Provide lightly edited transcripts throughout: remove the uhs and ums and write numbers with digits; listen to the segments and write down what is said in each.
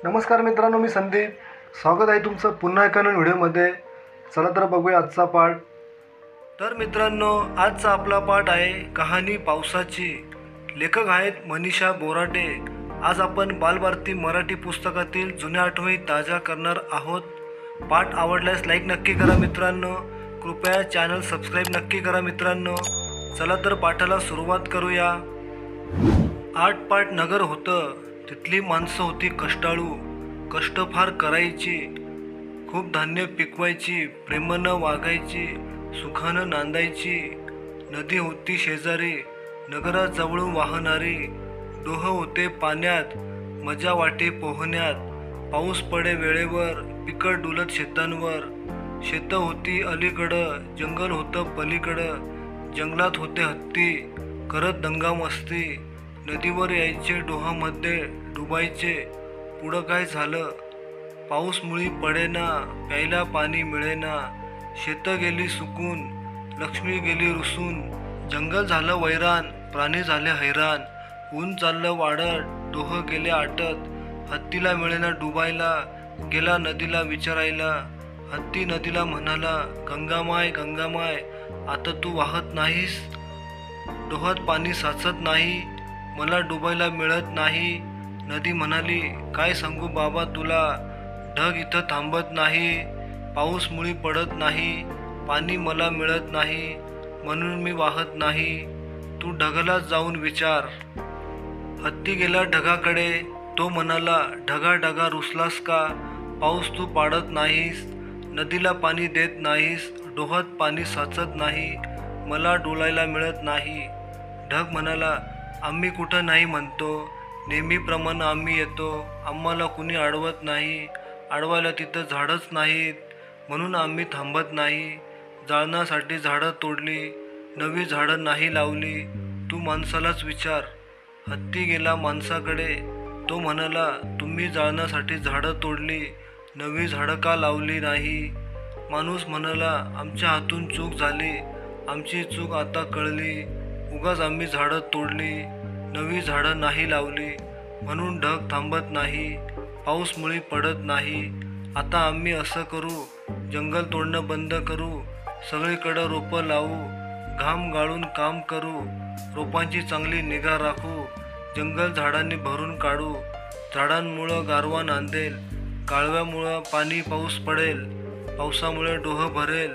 नमस्कार मित्रांनो, मी संदीप. स्वागत आहे तुमचं पुन्हा एका नवीन व्हिडिओमध्ये. चला तर बघूया आजचा पाठ. तर मित्रांनो, आजचा आपला पाठ आहे कहाणी पावसाची. लेखक आहेत मनीषा बोराटे. आज आपण बालभारती मराठी पुस्तकातील जुन्या आठवणी ताज्या करणार आहोत. पाठ आवडल्यास लाईक नक्की करा मित्रांनो. कृपया चॅनल सबस्क्राईब नक्की करा मित्रांनो. चला तर पाठाला सुरुवात करूया. 8 पाट नगर होतं. तिथली माणसं होती कष्टाळू. कष्ट फार करायची. खूप धान्य पिकवायची. प्रेमानं वागायची. सुखानं नांदायची. नदी होती शेजारी. नगराजवळून वाहणारी. डोह होते पाण्यात. मजा वाटे पोहण्यात. पाऊस पडे वेळेवर. पिकं डुलत शेतांवर. शेतं होती अलीकडं. जंगल होतं पलीकडं. जंगलात होते हत्ती. करत दंगामस्ती. नदीवर यायचे डोहामध्ये डुबायचे. पुढं काय झालं? पाऊस मुळी पडेना. प्यायला पाणी मिळेना. शेतं गेली सुकून. लक्ष्मी गेली रुसून. जंगल झालं वैरान. प्राणी झाले हैराण. ऊन चाललं वाढत. डोह गेले आटत. हत्तीला मिळेना डुबायला. गेला नदीला विचारायला. हत्ती नदीला म्हणाला, गंगामाय गंगामाय, आता तू वाहत नाहीस. डोहात पाणी साचत नाही. मला डुबायला मिळत नाही. नदी म्हणाली, काय सांगू बाबा तुला. ढग इथं थांबत नाही. पाऊस मुळी पडत नाही. पाणी मला मिळत नाही. म्हणून मी वाहत नाही. तू ढगाला जाऊन विचार. हत्ती गेला ढगाकडे. तो म्हणाला, ढगा ढगा रुसलास का. पाऊस तू पाडत नाहीस. नदीला पाणी देत नाहीस. डोहात पाणी साचत नाही. मला डोलायला मिळत नाही. ढग म्हणाला, आम्ही कुठं नाही म्हणतो. नेहमीप्रमाणे आम्ही येतो. आम्हाला कुणी अडवत नाही. अडवायला तिथं झाडंच नाहीत. म्हणून आम्ही थांबत नाही. जाळण्यासाठी झाडं तोडली. नवी झाडं नाही लावली. तू माणसालाच विचार. हत्ती गेला माणसाकडे. तो म्हणाला, तुम्ही जाळण्यासाठी झाडं तोडली. नवी झाडं का लावली नाही. माणूस म्हणाला, आमच्या हातून चूक झाली. आमची चूक आता कळली. उगाच आम्ही झाडं तोडली. नवी झाडं नाही लावली. म्हणून ढग थांबत नाही. पाऊस मुळी पडत नाही. आता आम्ही असं करू. जंगल तोडणं बंद करू. सगळीकडं रोपं लावू. घाम गाळून काम करू. रोपांची चांगली निगा राखू. जंगल झाडांनी भरून काढू. झाडांमुळं गारवा नांदेल. गाळव्यामुळं पाणी पाऊस पडेल. पावसामुळे डोह भरेल.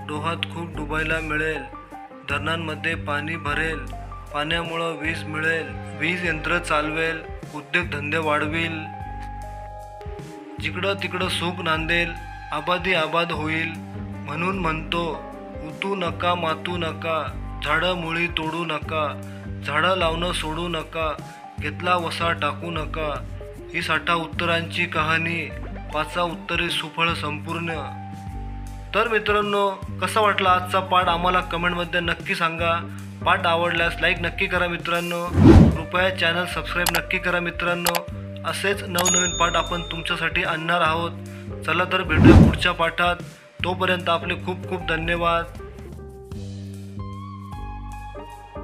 डोहात खूप डुबायला मिळेल. धरणांमध्ये पाणी भरेल. पाण्यामुळं वीज मिळेल. वीज यंत्र चालवेल. उद्योगधंदे वाढविल. जिकडं तिकडं सुख नांदेल. आबादी आबाद होईल. म्हणून म्हणतो, उतू नका मातू नका. झाडं मुळी तोडू नका. झाडं लावणं सोडू नका. घेतला वसा टाकू नका. ही 60 उत्तरांची कहाणी. 5 उत्तरे सुफळ संपूर्ण. तर मित्रांनो, कसा वाटला आजचा पाठ आम्हाला कमेंटमध्ये नक्की सांगा. पाठ आवडल्यास लाईक नक्की करा मित्रांनो. कृपया चॅनल सबस्क्राईब नक्की करा मित्रांनो. असेच नवनवीन पाठ आपण तुमच्यासाठी आणणार आहोत. चला तर भेटूया पुढच्या पाठात. तोपर्यंत आपले खूप खूप धन्यवाद.